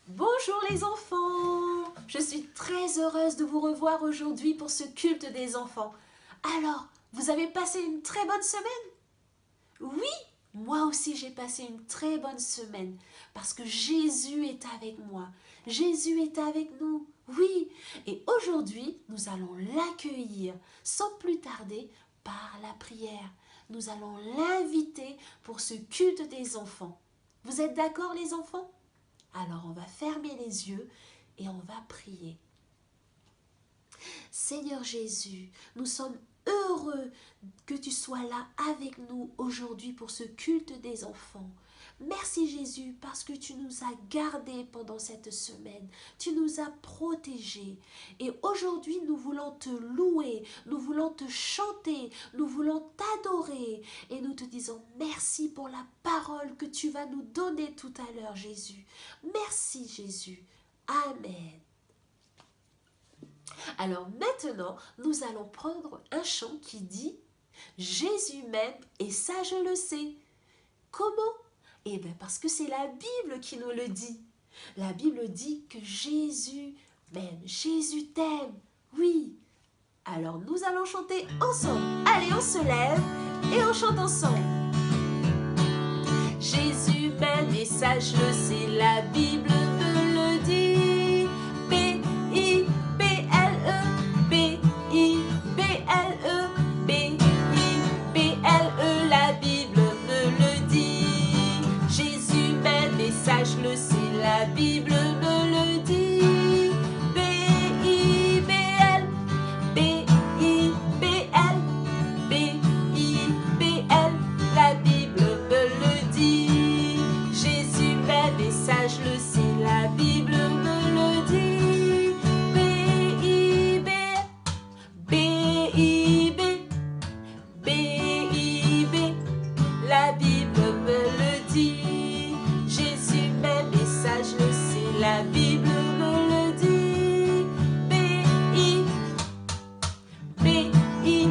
Bonjour les enfants! Je suis très heureuse de vous revoir aujourd'hui pour ce culte des enfants. Alors, vous avez passé une très bonne semaine? Oui, moi aussi j'ai passé une très bonne semaine parce que Jésus est avec moi. Jésus est avec nous. Oui, et aujourd'hui, nous allons l'accueillir sans plus tarder par la prière. Nous allons l'inviter pour ce culte des enfants. Vous êtes d'accord les enfants? Alors on va fermer les yeux et on va prier. Seigneur Jésus, nous sommes heureux que tu sois là avec nous aujourd'hui pour ce culte des enfants. Merci Jésus parce que tu nous as gardés pendant cette semaine, tu nous as protégés et aujourd'hui nous voulons te louer, nous voulons te chanter, nous voulons t'adorer et nous te disons merci pour la parole que tu vas nous donner tout à l'heure Jésus. Merci Jésus. Amen. Alors maintenant, nous allons prendre un chant qui dit « Jésus m'aime et ça je le sais ». Comment? Eh bien parce que c'est la Bible qui nous le dit. La Bible dit que Jésus m'aime, Jésus t'aime, oui. Alors nous allons chanter ensemble. Allez, on se lève et on chante ensemble. Jésus m'aime et ça je le sais, la Bible me le dit. Je le sais, la Bible me le dit. B-I-B-L, B-I-B-L, B-I-B-L, la Bible me le dit. Jésus m'aime et ça je le sais, la Bible me le dit. B-I-B, B-I-B, B-I-B, la Bible me le dit. Je le sais, la Bible me le dit. B-I, B-I,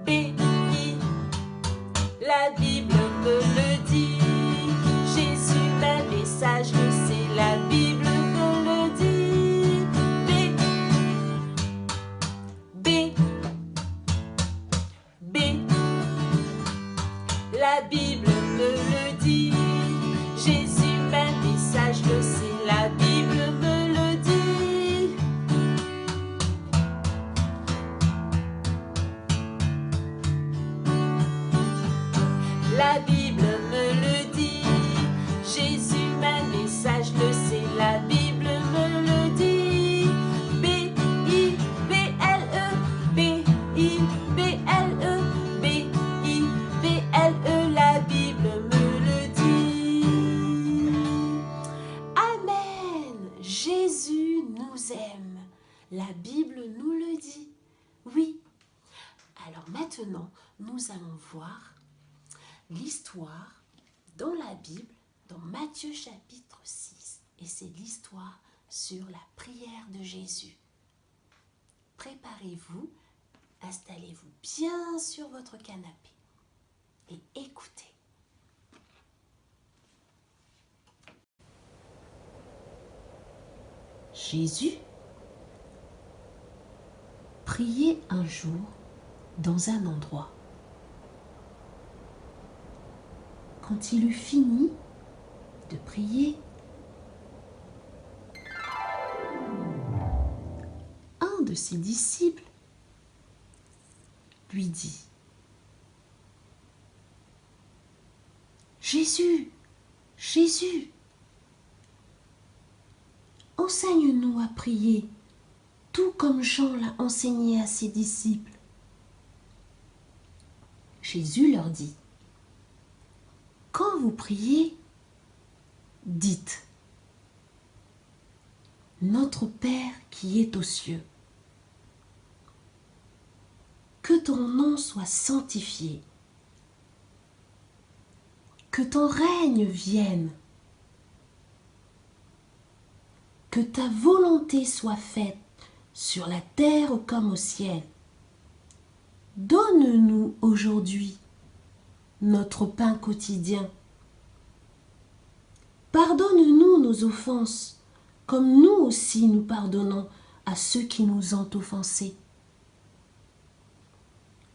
B-I, la Bible me le dit. Jésus m'aime et ça je le sais, la Bible me le dit. B, B, B, la Bible me le dit. Jésus et ça je le sais, la Bible me le dit. La Bible me le dit. Jésus m'aime et ça je le sais, la Bible me le dit. B-I-B-L-E, B-I-B-L-E, B-I-B-L-E, la Bible me le dit. Jésus nous aime. La Bible nous le dit. Oui. Alors maintenant, nous allons voir l'histoire dans la Bible, dans Matthieu chapitre 6. Et c'est l'histoire sur la prière de Jésus. Préparez-vous, installez-vous bien sur votre canapé et écoutez. Jésus priait un jour dans un endroit. Quand il eut fini de prier, un de ses disciples lui dit : « Jésus, Jésus, enseigne-nous à prier, tout comme Jean l'a enseigné à ses disciples. » Jésus leur dit : « Quand vous priez, dites : Notre Père qui est aux cieux, que ton nom soit sanctifié, que ton règne vienne, que ta volonté soit faite sur la terre comme au ciel. Donne-nous aujourd'hui notre pain quotidien. Pardonne-nous nos nos offenses, comme nous aussi nous pardonnons à ceux qui nous ont offensés.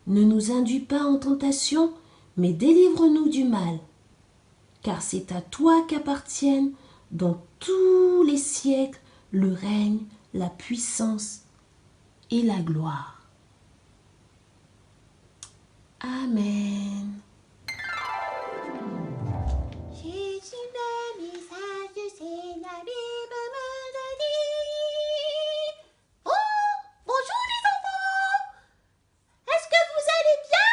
Ne nous induis pas en tentation, mais délivre-nous du mal, car c'est à toi qu'appartiennent dans tous les siècles le règne, la puissance et la gloire. Amen. Jésus le message, c'est la Bible me le dit. Oh, bonjour les enfants. Est-ce que vous allez bien?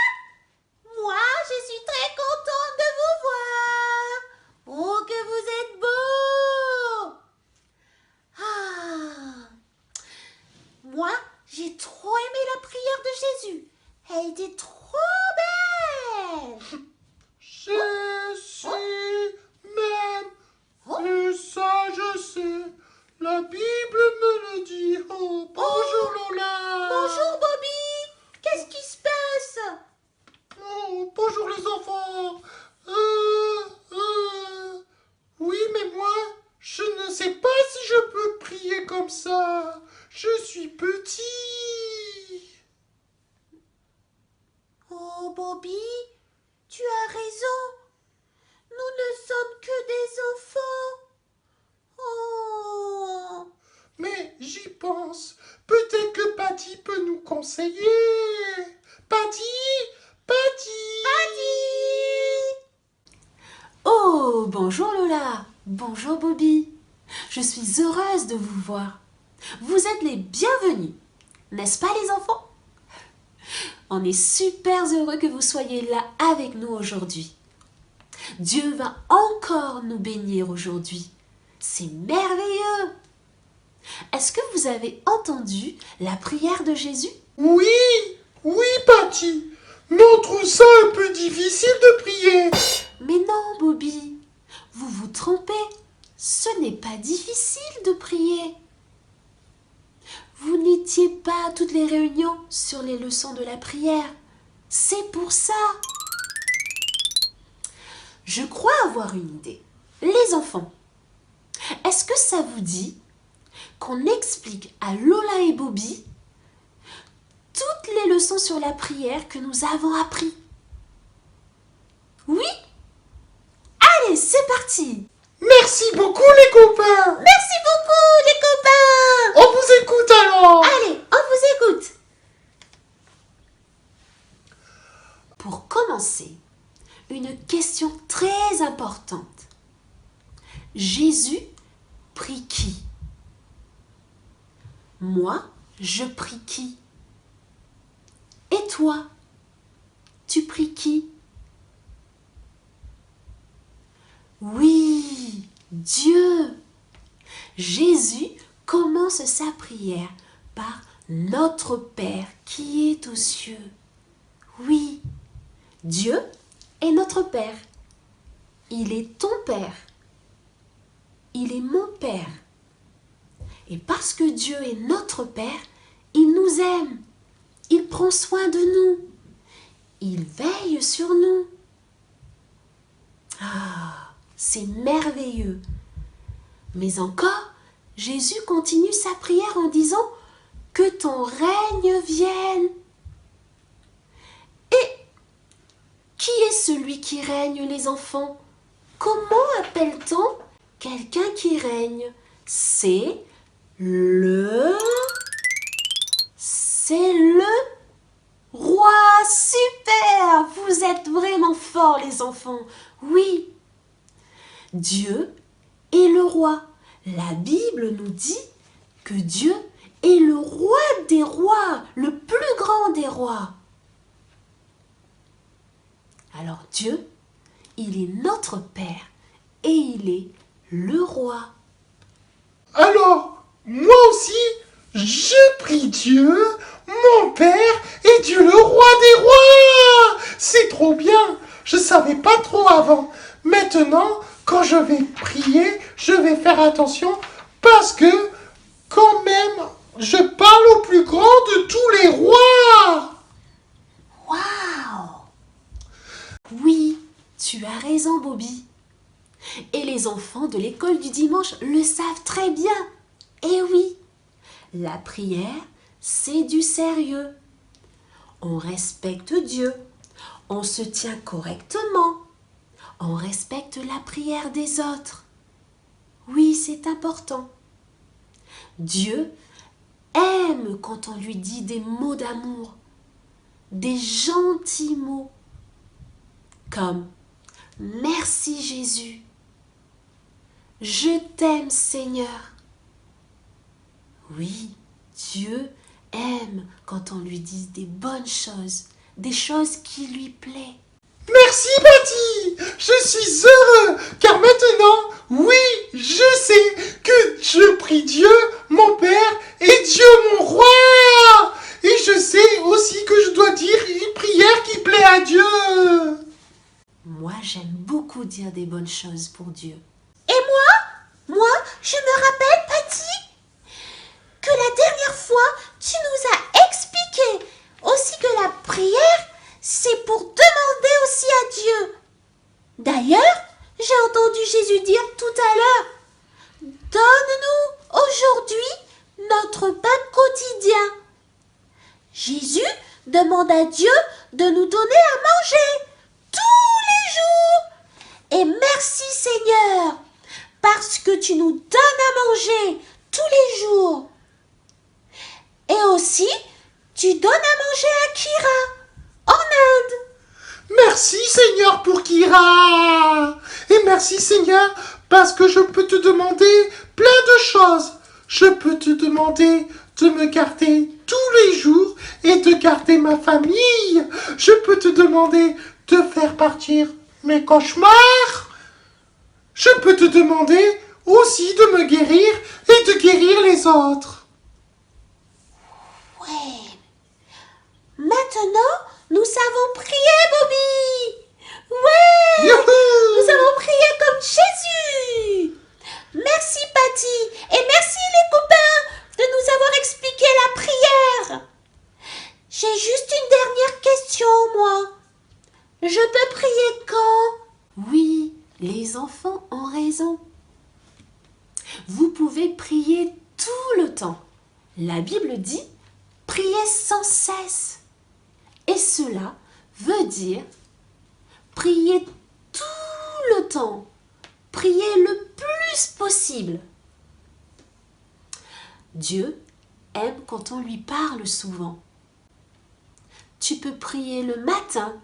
Moi, je suis très contente de vous voir. Oh, que vous êtes beaux. Ah, moi, j'ai trop aimé la prière de Jésus. Elle était trop belle. Je suis même, et ça je sais, la Bible me le dit. Oh, bonjour Lola. Bonjour Bobby. Qu'est-ce qui se passe? Oh, bonjour les enfants. Oui, mais moi, je ne sais pas si je peux prier comme ça. Je suis petit. Oh Bobby, tu as raison. Nous ne sommes que des enfants. Oh. Mais j'y pense. Peut-être que Patty peut nous conseiller. Patty, Oh, bonjour Lola. Bonjour Bobby. Je suis heureuse de vous voir. Vous êtes les bienvenus, n'est-ce pas les enfants? On est super heureux que vous soyez là avec nous aujourd'hui. Dieu va encore nous bénir aujourd'hui. C'est merveilleux. Est-ce que vous avez entendu la prière de Jésus? Oui, Patty. Mais on trouve ça un peu difficile de prier. Mais non, Bobby, vous vous trompez. Ce n'est pas difficile de prier. Vous n'étiez pas à toutes les réunions sur les leçons de la prière. C'est pour ça. Je crois avoir une idée. Les enfants, est-ce que ça vous dit qu'on explique à Lola et Bobby toutes les leçons sur la prière que nous avons appris? Oui? Allez, c'est parti! Merci beaucoup les copains. Merci beaucoup les copains. On vous écoute alors. Allez, on vous écoute. Pour commencer, une question très importante. Jésus prie qui? Moi, je prie qui? Et toi, tu pries qui? Oui, Dieu. Jésus commence sa prière par notre Père qui est aux cieux. Oui, Dieu est notre Père. Il est ton Père. Il est mon Père. Et parce que Dieu est notre Père, il nous aime. Il prend soin de nous. Il veille sur nous. Ah, c'est merveilleux. Mais encore, Jésus continue sa prière en disant « Que ton règne vienne ». Et qui est celui qui règne, les enfants? Comment appelle-t-on quelqu'un qui règne? C'est le roi. Super! Vous êtes vraiment forts, les enfants. Oui, Dieu est le roi. La Bible nous dit que Dieu est le roi des rois, le plus grand des rois. Alors Dieu, il est notre Père et il est le roi. Alors, moi aussi, je prie Dieu, mon Père et Dieu le roi des rois. C'est trop bien. Je savais pas trop avant. Maintenant, quand je vais prier, je vais faire attention parce que quand même, je parle au plus grand de tous les rois. Waouh! Oui, tu as raison, Bobby. Et les enfants de l'école du dimanche le savent très bien. Et oui, la prière, c'est du sérieux. On respecte Dieu, on se tient correctement, on respecte la prière des autres. Oui, c'est important. Dieu aime quand on lui dit des mots d'amour, des gentils mots, comme « Merci Jésus »,« Je t'aime Seigneur ». Oui, Dieu aime quand on lui dit des bonnes choses, des choses qui lui plaisent. Merci, Patty. Je suis heureux, car maintenant, oui, je sais que je prie Dieu, mon Père, et Dieu, mon Roi. Et je sais aussi que je dois dire une prière qui plaît à Dieu. Moi, j'aime beaucoup dire des bonnes choses pour Dieu. Et moi, je me rappelle, Patty, que la dernière fois, tu nous as expliqué aussi que la prière, c'est pour demander aussi à Dieu. D'ailleurs, j'ai entendu Jésus dire tout à l'heure, « Donne-nous aujourd'hui notre pain quotidien. » Jésus demande à Dieu de nous donner à manger tous les jours. Et merci Seigneur, parce que tu nous donnes à manger tous les jours. Et aussi, tu donnes à manger à Kira, en Inde. Merci, Seigneur, pour Kira. Et merci, Seigneur, parce que je peux te demander plein de choses. Je peux te demander de me garder tous les jours et de garder ma famille. Je peux te demander de faire partir mes cauchemars. Je peux te demander aussi de me guérir et de guérir les autres. Ouais. Maintenant, nous savons prier, Bobby. Ouais. Youhou! Nous avons prié comme Jésus. Merci, Patty. Et merci, les copains, de nous avoir expliqué la prière. J'ai juste une dernière question, moi. Je peux prier quand? Oui, les enfants ont raison. Vous pouvez prier tout le temps. La Bible dit « priez sans cesse ». Et cela veut dire prier tout le temps, prier le plus possible. Dieu aime quand on lui parle souvent. Tu peux prier le matin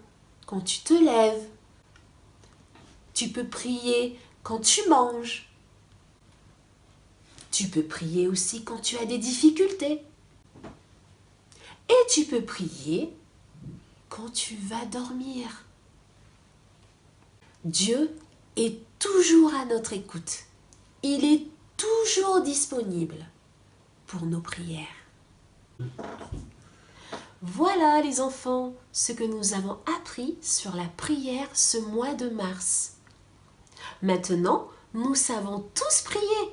quand tu te lèves. Tu peux prier quand tu manges. Tu peux prier aussi quand tu as des difficultés. Et tu peux prier quand tu vas dormir. Dieu est toujours à notre écoute. Il est toujours disponible pour nos prières. Voilà les enfants, ce que nous avons appris sur la prière ce mois de mars. Maintenant, nous savons tous prier.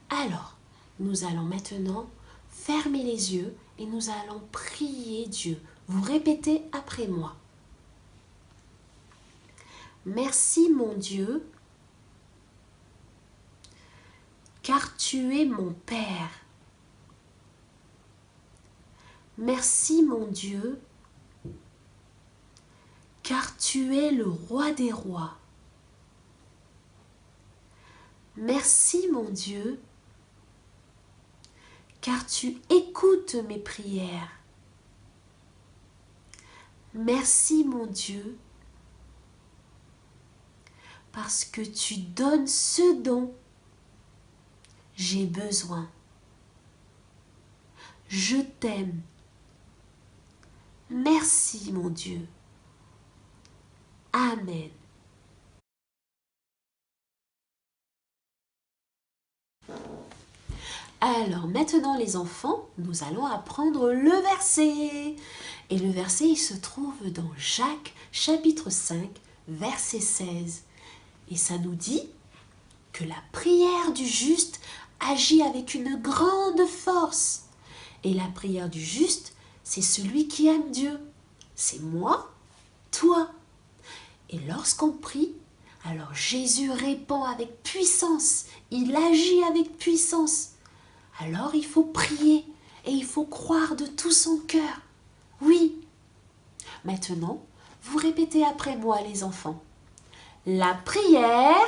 Alors, nous allons maintenant fermer les yeux et nous allons prier Dieu. Vous répétez après moi. Merci mon Dieu, car tu es mon Père. Merci mon Dieu, car tu es le roi des rois. Merci mon Dieu, car tu écoutes mes prières. Merci mon Dieu, parce que tu donnes ce dont j'ai besoin. Je t'aime. Merci mon Dieu. Amen. Alors maintenant les enfants, nous allons apprendre le verset. Et le verset, il se trouve dans Jacques chapitre 5, verset 16. Et ça nous dit que la prière du juste agit avec une grande force. Et la prière du juste, c'est celui qui aime Dieu. C'est moi, toi. Et lorsqu'on prie, Alors Jésus répand avec puissance, il agit avec puissance. Alors il faut prier et il faut croire de tout son cœur. Oui. Maintenant, vous répétez après moi les enfants. La prière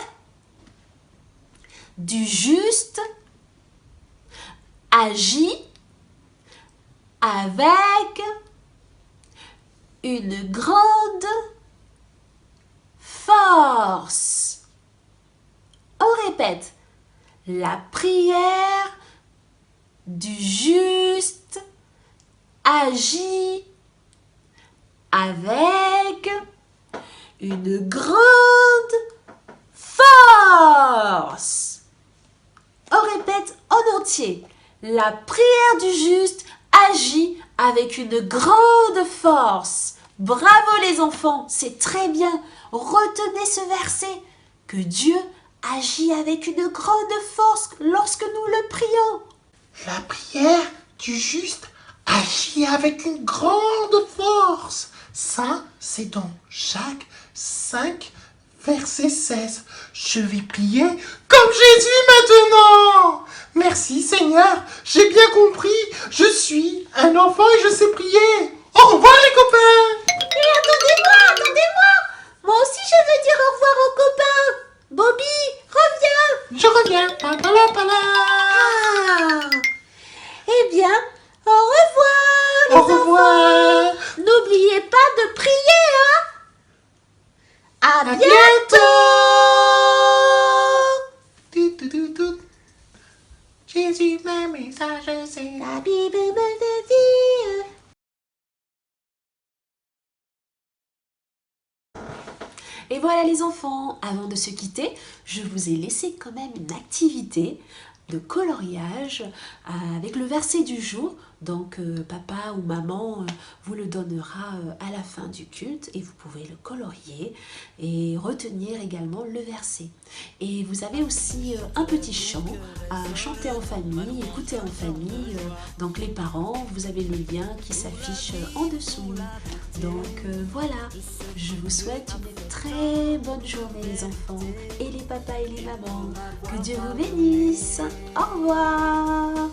du juste agit avec une grande force. On répète. La prière du juste agit avec une grande force. On répète en entier. La prière du juste agit avec une grande force. Bravo les enfants, c'est très bien. Retenez ce verset. Que Dieu agit avec une grande force lorsque nous le prions. La prière du juste agit avec une grande force. Ça, c'est dans Jacques 5, verset 16. Je vais prier comme Jésus maintenant. Merci Seigneur, j'ai bien compris. Je suis un enfant et je sais prier. Au revoir les copains. Et attendez-moi. Moi aussi, je veux dire au revoir aux copains. Bobby, reviens. Je reviens. Pala, pala. Ah. Eh bien, au revoir, les Au revoir. enfants. N'oubliez pas de prier, hein. À À bientôt. bientôt. Jésus, mes messages, c'est La Bible me dit. Et voilà les enfants, avant de se quitter, je vous ai laissé quand même une activité de coloriage avec le verset du jour. Donc papa ou maman vous le donnera à la fin du culte et vous pouvez le colorier et retenir également le verset. Et vous avez aussi un petit chant à chanter en famille, écouter en famille. Donc les parents, vous avez le lien qui s'affiche en dessous. Donc voilà, je vous souhaite une très bonne journée les enfants et les papas et les mamans. Que Dieu vous bénisse. Au revoir.